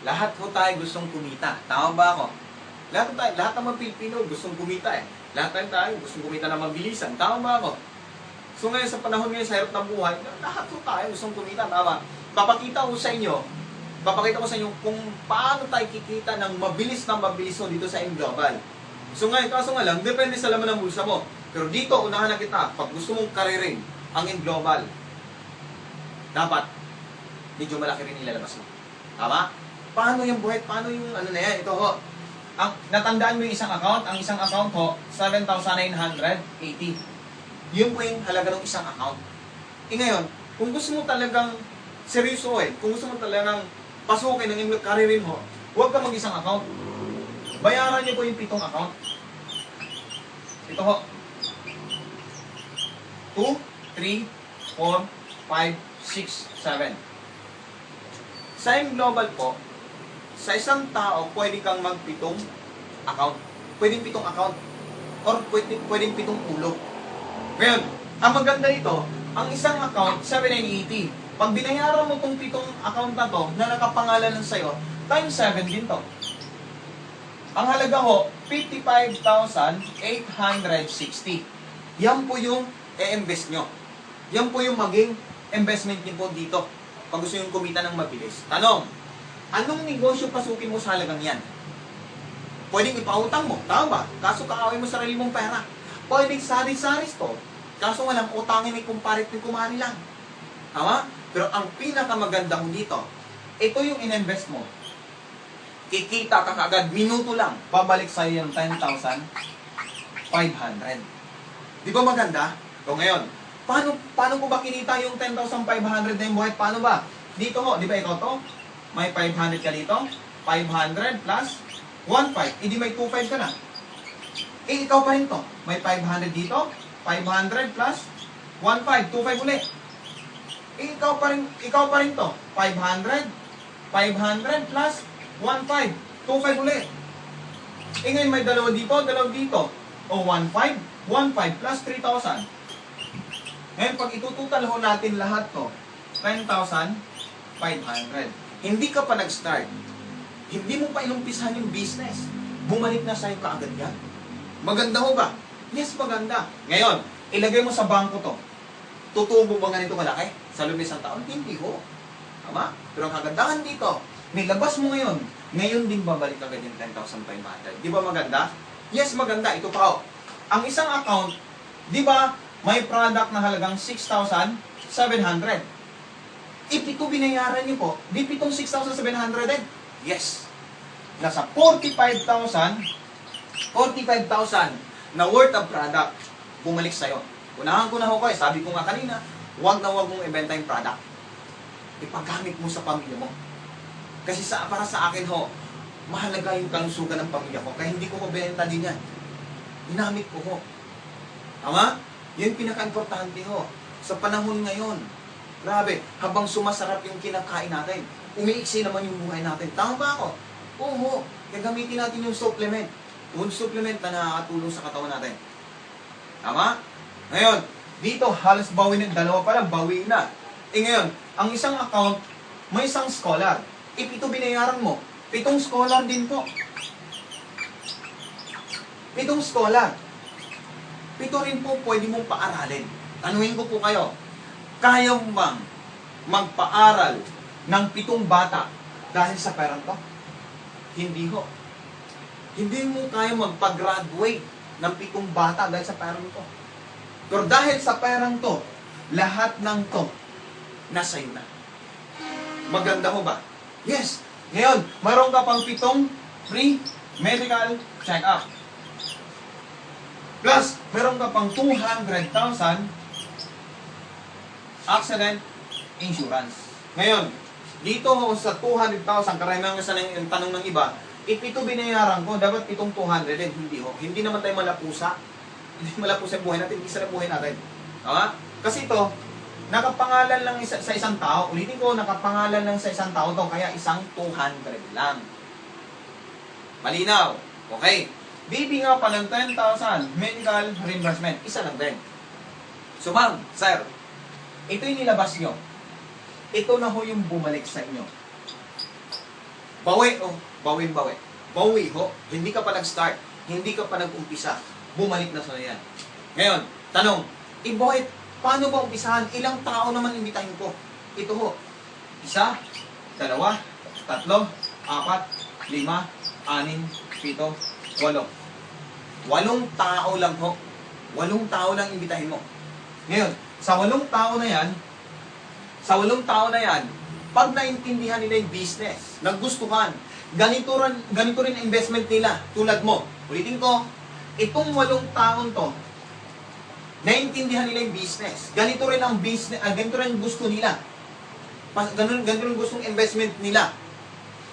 Lahat ho tayo gustong kumita. Tama ba ako? Lahat ng mga Pilipino gustong kumita eh. Lahat tayo gustong kumita na mabilisan. Tama ba ako? So ngayon sa panahon ngayon sa hirap ng buhay, lahat ho tayo gustong kumita. Tama. Papakita ko sa inyo kung paano tayo kikita ng mabilis ho dito sa M-Global. So ngayon, kaso nga lang, depende sa laman ng bulsa mo. Pero dito, unahan na kita, pag gusto mong karirin ang M-Global, dapat medyo malaki rin ilalabas mo. Tama? Paano yung buhay? Paano yung ano na yan? Ito ho. Natandaan mo yung isang account? Ang isang account ho, 7,980. Yun po yung halaga ng isang account. Ngayon, kung gusto mo talagang seryoso kung gusto mo talagang pasukin ng karirin ho, huwag ka mag-isang account. Bayaran niyo po yung 7 account. Ito ho. 2, 3, 4, 5, 6, 7. Sa M-Global po, sa isang tao, pwede kang mag-7 account. Pwedeng 7 account. Or pwedeng 7 ulo. Ngayon, ang maganda nito, ang isang account, 7,980. Pag binayaran mo itong 7 account na to, na nakapangalan lang sa'yo, times 7 din to. Ang halaga ho, 55,860. Yan po yung i-invest nyo. Yan po yung maging investment niyo po dito. Pag gusto nyo kumita ng mabilis. Tanong, anong negosyo pasukin mo sa halagang yan? Pwedeng ipautang mo, tama ba? Kaso kakawin mo sarili mong pera. Pwedeng sari-saris to. Kaso nga lang, utangin may kumparit ng kumari lang. Tama? Pero ang pinakamaganda ko dito, ito yung in-invest mo. Kikita ka kagad, minuto lang, babalik sa'yo yung 10,500. Di ba maganda? So ngayon, paano ko ba kinita yung 10,500 na yung buhay? Paano ba? Dito ho, di ba ikaw to? May 500 ka dito, 500 plus 1,500. Hindi may 2,500 ka na. Ikaw pa rin to. May 500 dito, 500 plus 1,500, 2,500 ulit. Ikaw pa rin to. 500 plus 1,500, 2,500 ulit. Ngayon may dalawa dito. O 1,500, 1,500 plus 3,000. Ngayon pag itututal ho natin lahat to, 10,500. Hindi ka pa nag-start. Hindi mo pa inumpisahan yung business. Bumalik na sa'yo kaagad yan. Maganda ho ba? Yes, maganda. Ngayon, ilagay mo sa bangko to. Tutubo ba ganito malaki? Sa loob ng isang taon? Hindi ho. Tama? Pero ang kagandahan dito, nilabas mo ngayon, ngayon din babalik agad yung 10,500. Di ba maganda? Yes, maganda. Ito pa ho. Ang isang account, di ba, may product na halagang 6,700. Ito binayaran niyo po, di pitong 6,700 din. Yes. Nasa 45,000 na worth of product bumalik sa'yo. Unahan ko na ho kayo, sabi ko nga kanina, huwag mong ibenta yung product. Ipagamit mo sa pamilya mo. Kasi para sa akin ho, mahalaga yung kalusugan ng pamilya ko, kaya hindi ko mabenta din yan. Ginamit ko ho. Tama? Yan pinaka-importante ho. Sa panahon ngayon, grabe, habang sumasarap yung kinakain natin, umiiksi naman yung buhay natin. Tama ba ako? Oo, gagamitin natin yung supplement. Yung supplement na nakakatulong sa katawan natin. Tama? Ngayon, dito halos bawi ng dalawa pa lang, bawi na. Ngayon, ang isang account, may isang scholar. Ito binayaran mo. 7 scholar din po. 7 scholar. 7 rin po pwede mong paaralin. Tanungin ko po kayo, kaya mo bang magpaaral ng 7 bata dahil sa perang to? Hindi ho. Hindi mo kaya magpa-graduate ng 7 bata dahil sa perang to. Pero dahil sa perang to, lahat ng to, nasa iyo na. Maganda ho ba? Yes. Ngayon, mayroon ka pang 7 free medical check-up. Plus, mayroon ka pang 200,000 accident insurance. Ngayon, dito ho sa 200,000, karamihan sa yung tanong ng iba, ito binayaran ko, dapat itong 200 din, hindi ho. Hindi naman tayo malapusa. Hindi malapusa yung buhay natin, hindi sa buhay natin. Tama? Kasi ito, nakapangalan lang sa isang tao. Ulitin ko, nakapangalan lang sa isang tao to, kaya isang 200 lang. Malinaw. Okay. Bibi nga pa ng 10,000 medical reimbursement. Isa lang din. So ma'am, sir, ito yung nilabas nyo. Ito na ho yung bumalik sa inyo. Bawi, oh. Bawi. Bawi, ho. Hindi ka pa nag-start. Hindi ka pa nag-umpisa. Bumalik na sa yan. Ngayon, tanong, Boyet, paano ba umpisahan? Ilang tao naman imbitahin ko? Ito ho. 1, 2, 3, 4, 5, 6, 7, 8. 8 tao lang ho. 8 tao lang imbitahin mo. Ngayon, sa 8 tao na yan, pag naintindihan nila yung business, nagustuhan, ganito rin ang investment nila, tulad mo. Ulitin ko, itong 8 taon to, naintindihan nila yung business. Ganito rin ang business, ganito rin gusto nila. Ganito rin gustong investment nila.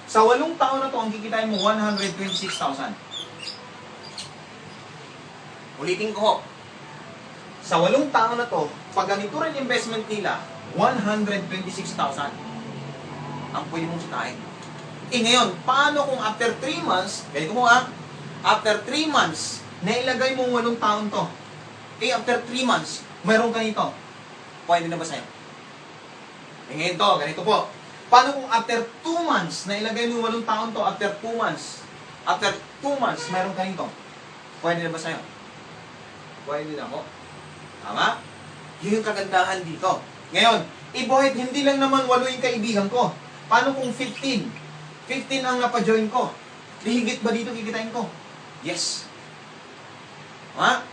Sa 8 taon na to, ang kikitain mo, 126,000. Ulitin ko ho. Sa 8 taon na to, pag ganito rin investment nila, 126,000 ang pwede mong sitahin. Ngayon, paano kung after 3 months, ganito mo after 3 months, nailagay mo 8 taon to. After 3 months, mayroong ganito. Pwede na ba sa'yo? Ngayon to, ganito po. Paano kung after 2 months, nailagay mo 8 taon to, after 2 months, mayroong ganito. Pwede na ba sa'yo? Pwede na po. Tama? Yun yung kagandahan dito. Ngayon, Boyet, hindi lang naman 8 yung kaibigan ko. Paano kung 15? 15 ang napajoin ko. Higit ba dito kikitain ko? Yes. Ha?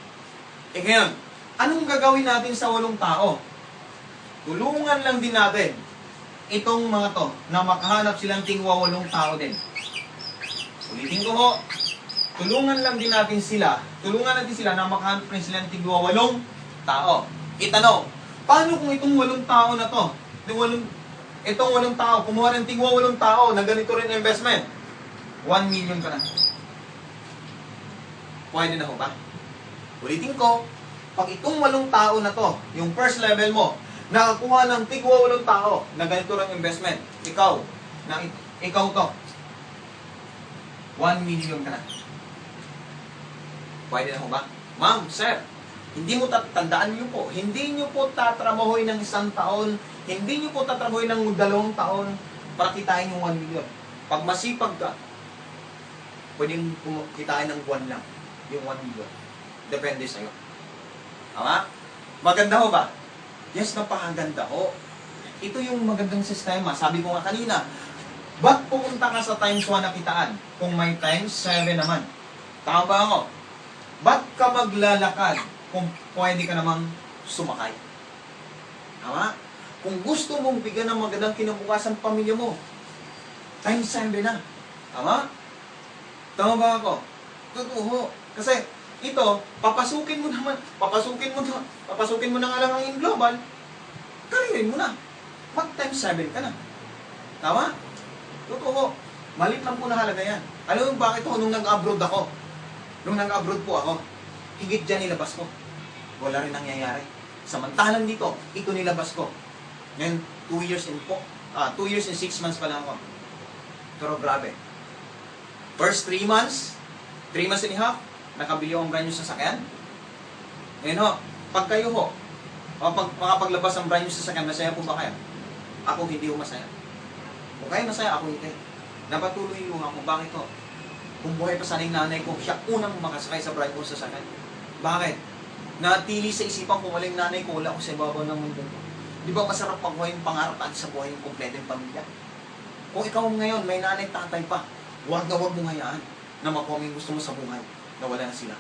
Ngayon, anong gagawin natin sa 8 tao? Tulungan lang din natin itong mga to na makahanap silang tingwa 8 tao din. Ulitin ko ho, tulungan din natin sila na makahanap rin silang tingwa 8 tao. Itanong, paano kung itong 8 tao na to, itong 8 tao, kumuha ng tingwa 8 tao na ganito rin investment, 1 million ka na. Pwede na ho ba? Ulitin ko, pag itong 8 tao na to, yung first level mo, nakakuha ng tigwa 8 tao na ganito rin investment, ikaw to, 1 million ka na. Pwede na ho ba? Ma'am, sir, hindi mo tandaan niyo po, hindi niyo po tatrabahoy ng 1 taon, hindi niyo po tatrabahoy ng 2 taon para kitain yung 1 million. Pag masipag ka, pwedeng kitain ng buwan lang yung 1 million. Depende sa'yo. Tama? Maganda ho ba? Yes, napakaganda ho. Ito yung magandang sistema. Sabi ko nga kanina, ba't pupunta ka sa times 1 na kitaan kung may times 7 naman? Tama ba ako? Ba't ka maglalakad kung pwede ka namang sumakay? Tama? Kung gusto mong bigyan ng magandang kinabukasan pamilya mo, times 7 na. Tama? Tama ba ako? Totoo. Kasi ito, papasukin mo na nga lang ang global, karirin mo na. Mag times 7 ka na. Tama? Totoo. Malit lang po na halaga yan. Alam mo bakit ako nung nag-abroad ako? Nung nag-abroad po ako, higit dyan nilabas ko. Wala rin nangyayari. Samantalang dito, ito nilabas ko. Ngayon, 2 years and 6 months pa lang ako. Pero grabe. First 3 months and a half, nakabili akong brand new sasakyan. Ngayon ho, pag kayo ho, makapaglabas ng brand new sasakyan, masaya po ba kayo? Ako hindi ho masaya. Kung kayo masaya, ako hindi. Napatuloy yung ako. Bakit ho? Kung buhay pa sana yung nanay ko, siya unang makasakay sa brand new sasakyan. Bakit? Natili sa isipan ko, walang nanay ko, wala ako sa ibabaw ng mundo ko. Di ba masarap pag buhay yung pangarap at sa buhay yung kompleto yung pamilya? Kung ikaw ngayon, may nanay, tatay pa, huwag mo hayaan na makuha yung gusto mo sa buhay na wala na sila.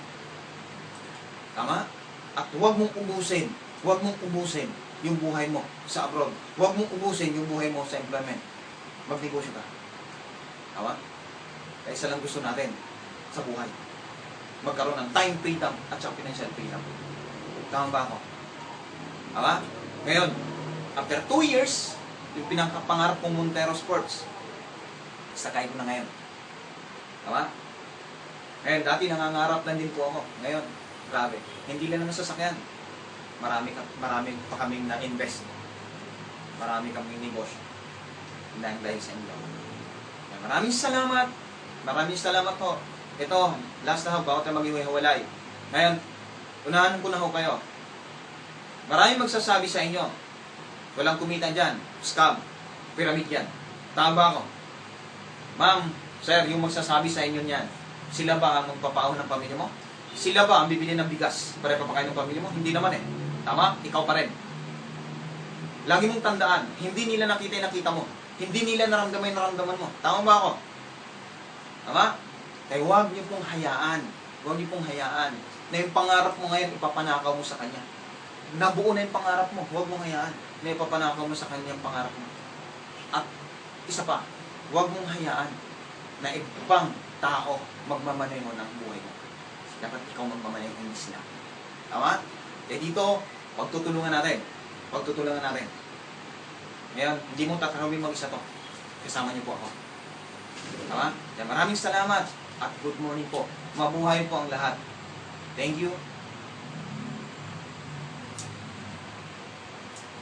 Tama? At huwag mong ubusin yung buhay mo sa abroad. Huwag mong ubusin yung buhay mo sa employment. Magnegosyo ka. Tama? Kaya isa lang gusto natin sa buhay. Magkaroon ng time freedom at saka financial freedom. Tama ba ako? Tama? Ngayon, after 2 years, yung pinakapangarap kong Montero Sports, sakay ko na ngayon. Tama? Ngayon, dati nangangarap lang din po ako. Ngayon, grabe. Hindi lang naman sasakyan. Marami pa kaming na-invest. Marami kaming negosyo. Dahil sa inyo. Maraming salamat. Maraming salamat po. Ito, last na ho, bago tayo maghiwalay. Ngayon, unahan ko na ho kayo. Maraming magsasabi sa inyo, walang kumita dyan, scam, pyramid yan. Tama ba ako? Ma'am, sir, yung magsasabi sa inyo niyan, sila ba ang magpapaahon ng pamilya mo? Sila ba ang bibili ng bigas para papakain ng pamilya mo? Hindi naman eh. Tama? Ikaw pa rin. Lagi mong tandaan, hindi nila nakita yung nakita mo. Hindi nila naramdaman yung naramdaman mo. Tama ba ako? Tama? Kaya huwag niyo pong hayaan. Huwag niyo pong hayaan na yung pangarap mo ngayon ipapanakaw mo sa kanya. Nabuo na yung pangarap mo. Huwag mong hayaan na ipapanakaw mo sa kanya yung pangarap mo. At isa pa, huwag mong hayaan na ibang tao magmamanay mo ng buhay mo. Dapat ikaw magmamanay, hindi sila. Tama? Kaya dito, pagtutulungan natin. Pagtutulungan natin. Ngayon, hindi mo tatanawin mag-isa to. Kasama niyo po ako. Tama? Kaya maraming salamat at good morning po. Mabuhay po ang lahat. Thank you.